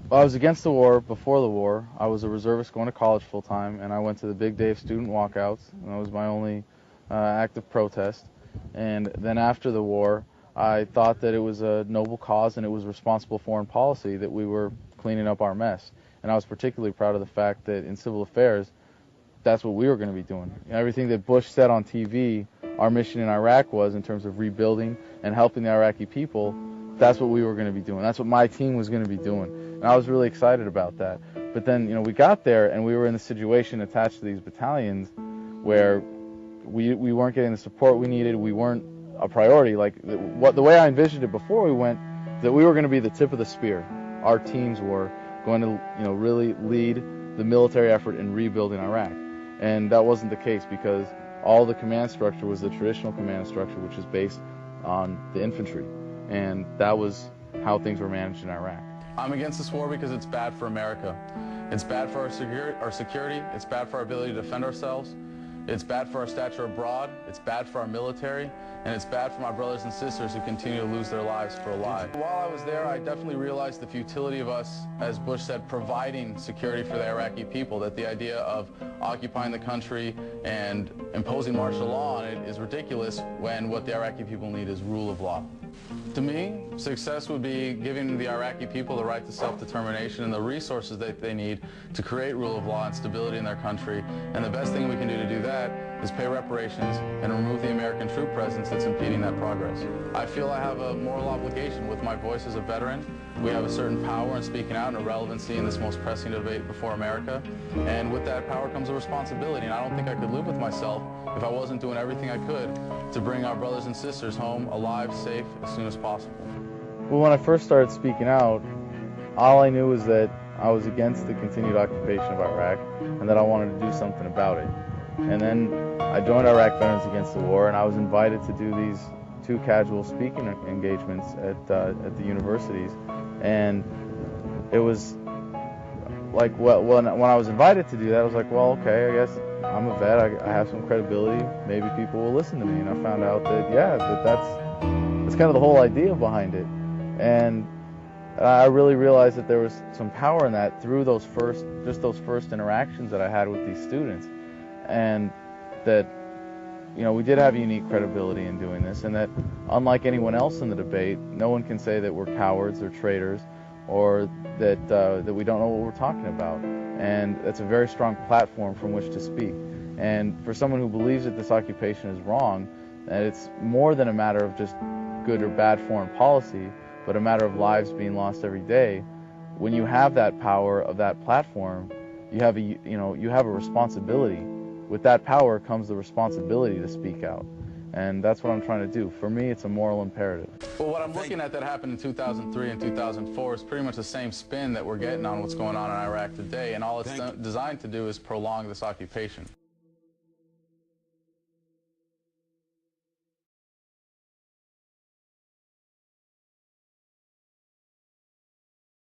Well, I was against the war before the war. I was a reservist going to college full-time, and I went to the big day of student walkouts, and that was my only active protest. And then after the war, I thought that it was a noble cause and it was responsible foreign policy that we were cleaning up our mess. And I was particularly proud of the fact that in civil affairs, that's what we were going to be doing. Everything that Bush said on TV, our mission in Iraq was in terms of rebuilding and helping the Iraqi people, that's what we were going to be doing. That's what my team was going to be doing. And I was really excited about that. But then, we got there and we were in the situation attached to these battalions where we weren't getting the support we needed. We weren't a priority. Like the way I envisioned it before we went, that we were going to be the tip of the spear. Our teams were going to, really lead the military effort in rebuilding Iraq. And that wasn't the case because all the command structure was the traditional command structure, which is based on the infantry. And that was how things were managed in Iraq. I'm against this war because it's bad for America. It's bad for our security. It's bad for our ability to defend ourselves. It's bad for our stature abroad. It's bad for our military. And it's bad for my brothers and sisters who continue to lose their lives for a lie. While I was there, I definitely realized the futility of us, as Bush said, providing security for the Iraqi people, that the idea of occupying the country and imposing martial law on it is ridiculous when what the Iraqi people need is rule of law. To me, success would be giving the Iraqi people the right to self-determination and the resources that they need to create rule of law and stability in their country. And the best thing we can do to do that is pay reparations and remove the American troop presence that's impeding that progress. I feel I have a moral obligation with my voice as a veteran. We have a certain power in speaking out and a relevancy in this most pressing debate before America. And with that power comes a responsibility. And I don't think I could live with myself if I wasn't doing everything I could to bring our brothers and sisters home alive, safe, as soon as possible. Well, when I first started speaking out, all I knew was that I was against the continued occupation of Iraq and that I wanted to do something about it. And then I joined Iraq Veterans Against the War, and I was invited to do these 2 casual speaking engagements at the universities. And it was like, well, when I was invited to do that, I was like, well, okay, I guess I'm a vet, I have some credibility, maybe people will listen to me. And I found out that, yeah, that's kind of the whole idea behind it. And I really realized that there was some power in that through those first interactions that I had with these students. And that, we did have unique credibility in doing this, and that unlike anyone else in the debate, no one can say that we're cowards or traitors or that we don't know what we're talking about. And that's a very strong platform from which to speak. And for someone who believes that this occupation is wrong, that it's more than a matter of just good or bad foreign policy, but a matter of lives being lost every day, when you have that power of that platform, you have a responsibility. With that power comes the responsibility to speak out. And that's what I'm trying to do. For me, it's a moral imperative. Well, what I'm looking at that happened in 2003 and 2004 is pretty much the same spin that we're getting on what's going on in Iraq today, and all it's designed to do is prolong this occupation.